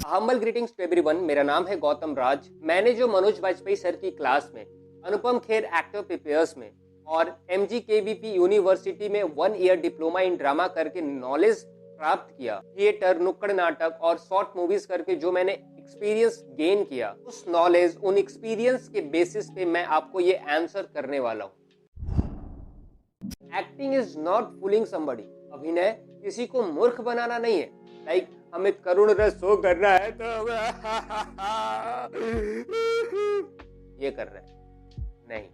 Humble greetings to everyone. मेरा नाम है गौतम राज। मैंने जो मनोज वाजपेयी सर की क्लास में अनुपम खेर एक्टर प्रिपेयर्स में और MGKVP यूनिवर्सिटी में 1 ईयर डिप्लोमा इन ड्रामा करके नॉलेज प्राप्त किया, थिएटर, नुक्कड़ नाटक और शॉर्ट मूवीज करके जो मैंने एक्सपीरियंस गेन किया, उस नॉलेज, उन एक्सपीरियंस के बेसिस पे मैं आपको ये आंसर करने वाला हूँ। Acting is not fooling somebody. अभिनय किसी को मूर्ख बनाना नहीं है। लाइक हमें करुण रस शो करना है तो ये कर रहे हैं, नहीं।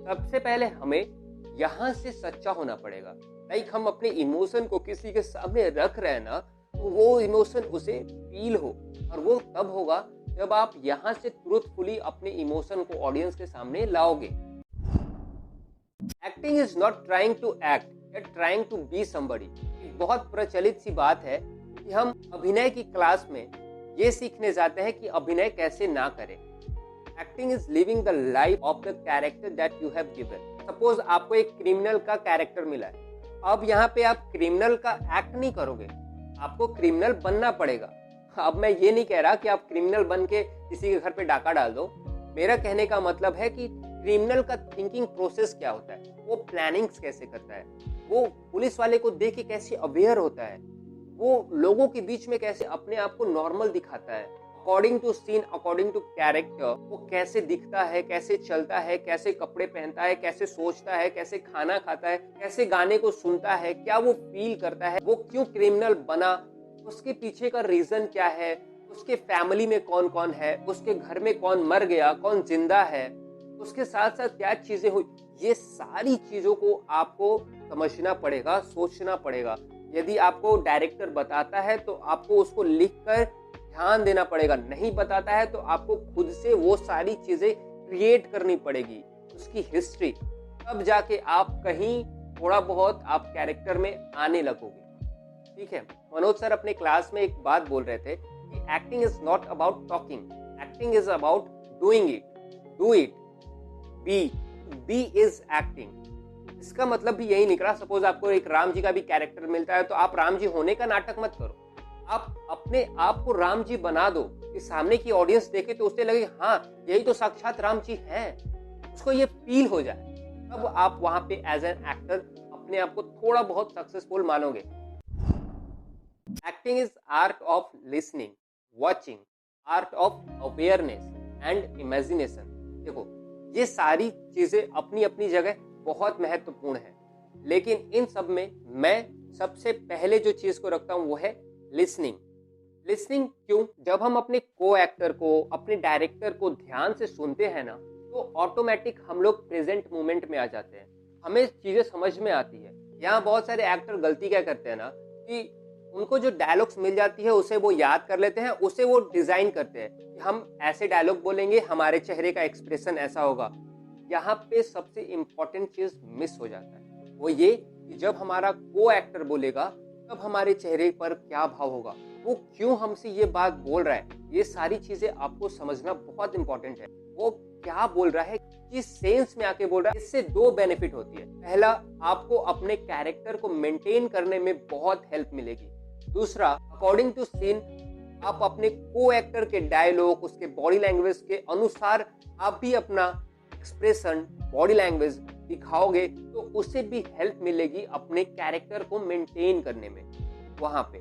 सबसे पहले हमें यहां से सच्चा होना पड़ेगा। लाइक हम अपने इमोशन को किसी के सामने रख रहे हैं ना, तो वो इमोशन उसे फील हो, और वो तब होगा जब आप यहां से ट्रूथफुली अपने इमोशन को ऑडियंस के सामने लाओगे। Acting is not trying to act, it trying to be somebody. एक बहुत प्रचलित सी बात है कि हम अभिनय की क्लास में ये सीखने जाते हैं कि अभिनय कैसे ना करें। Acting is living the life of the character that you have given. Suppose आपको एक क्रिमिनल का कैरेक्टर मिला है, अब यहाँ पे आप क्रिमिनल का एक्ट नहीं करोगे, आपको क्रिमिनल बनना पड़ेगा। अब मैं ये नहीं कह रहा कि आप क्रिमिनल बन के किसी के घर पे डाका डाल दो। मेरा कहने का मतलब है कि क्रिमिनल का थिंकिंग प्रोसेस क्या होता है, वो प्लानिंग्स कैसे करता है, वो पुलिस वाले को देख के कैसे अवेयर होता है, वो लोगों के बीच में कैसे अपने आप को नॉर्मल दिखाता है, according to scene, according to character वो कैसे दिखता है, कैसे चलता है, कैसे कपड़े पहनता है, कैसे सोचता है, कैसे खाना खाता है, कैसे गाने को सुनता है, क्या वो फील करता है, वो क्यों क्रिमिनल बना, उसके पीछे का रीजन क्या है, उसके फैमिली में कौन कौन है, उसके घर में कौन मर गया, कौन जिंदा है, उसके साथ साथ क्या चीजें हुई। ये सारी चीजों को आपको समझना पड़ेगा, सोचना पड़ेगा। यदि आपको डायरेक्टर बताता है तो आपको उसको लिखकर ध्यान देना पड़ेगा, नहीं बताता है तो आपको खुद से वो सारी चीजें क्रिएट करनी पड़ेगी, उसकी हिस्ट्री। तब जाके आप कहीं थोड़ा बहुत आप कैरेक्टर में आने लगोगे। ठीक है। मनोज सर अपने क्लास में एक बात बोल रहे थे कि acting is not about talking, acting is about doing it. Do it, be is acting. इसका मतलब भी यही निकला। सपोज आपको एक राम जी का भी कैरेक्टर मिलता है तो आप राम जी होने का नाटक मत करो, आप अपने आप को राम जी बना दो कि सामने की ऑडियंस देखे तो उससे लगे हाँ यही तो साक्षात राम जी हैं, उसको ये फील हो जाए। तब आप वहां पे एज एन एक्टर अपने आप को थोड़ा बहुत सक्सेसफुल मानोगे। Acting is art of listening, watching, art of awareness and imagination. देखो ये सारी चीजें अपनी अपनी जगह बहुत महत्वपूर्ण है, लेकिन इन सब में मैं सबसे पहले जो चीज को रखता हूं वो है लिसनिंग। लिसनिंग क्यों? जब हम अपने को एक्टर को, अपने डायरेक्टर को ध्यान से सुनते हैं ना, तो ऑटोमेटिक हम लोग प्रेजेंट मोमेंट में आ जाते हैं, हमें चीजें समझ में आती है। यहाँ बहुत सारे एक्टर गलती क्या करते हैं ना कि उनको जो डायलॉग्स मिल जाती है उसे वो याद कर लेते हैं, उसे वो डिजाइन करते हैं कि हम ऐसे डायलॉग बोलेंगे, हमारे चेहरे का एक्सप्रेशन ऐसा होगा। यहाँ पे सबसे इंपॉर्टेंट चीज मिस हो जाता है, वो ये कि जब हमारा को एक्टर बोलेगा तब हमारे चेहरे पर क्या भाव होगा, वो क्यों हमसे ये बात बोल रहा है, ये सारी चीजें आपको समझना बहुत इंपॉर्टेंट है। वो क्या बोल रहा है, किस सेंस में आके बोल रहा है। इससे दो बेनिफिट होती है। पहला, आपको अपने कैरेक्टर को मेंटेन करने में बहुत हेल्प मिलेगी। दूसरा, अकॉर्डिंग टू सीन आप अपने को एक्टर के डायलॉग, उसके बॉडी लैंग्वेज के अनुसार आप भी अपना एक्सप्रेशन, बॉडी लैंग्वेज दिखाओगे तो उससे भी हेल्प मिलेगी अपने कैरेक्टर को मेंटेन करने में वहां पे।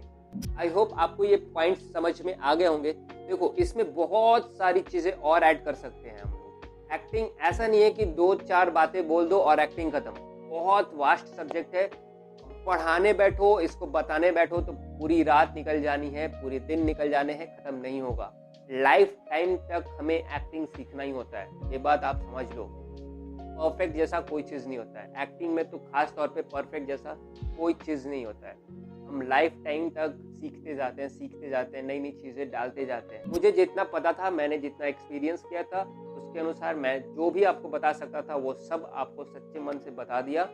आई होप आपको ये पॉइंट समझ में आ गए होंगे। देखो इसमें बहुत सारी चीजें और ऐड कर सकते हैं हम लोग। एक्टिंग ऐसा नहीं है कि 2-4 बातें बोल दो और एक्टिंग खत्म। बहुत वास्ट सब्जेक्ट है। पढ़ाने बैठो, इसको बताने बैठो तो पूरी रात निकल जानी है, पूरे दिन निकल जाने हैं, खत्म नहीं होगा। लाइफ टाइम तक हमें एक्टिंग सीखना ही होता है, ये बात आप समझ लो। परफेक्ट जैसा कोई चीज नहीं होता है एक्टिंग में, तो खास तौर पे परफेक्ट जैसा कोई चीज नहीं होता है। हम लाइफ टाइम तक सीखते जाते हैं, नई नई चीजें डालते जाते हैं। मुझे जितना पता था, मैंने जितना एक्सपीरियंस किया था, उसके अनुसार मैं जो भी आपको बता सकता था वो सब आपको सच्चे मन से बता दिया।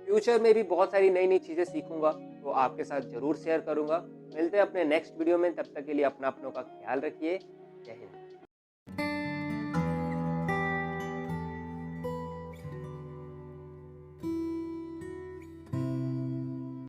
फ्यूचर में भी बहुत सारी नई नई चीजें सीखूंगा तो आपके साथ जरूर शेयर करूंगा। मिलते हैं अपने नेक्स्ट वीडियो में, तब तक के लिए अपनों का ख्याल रखिए। जय हिंद।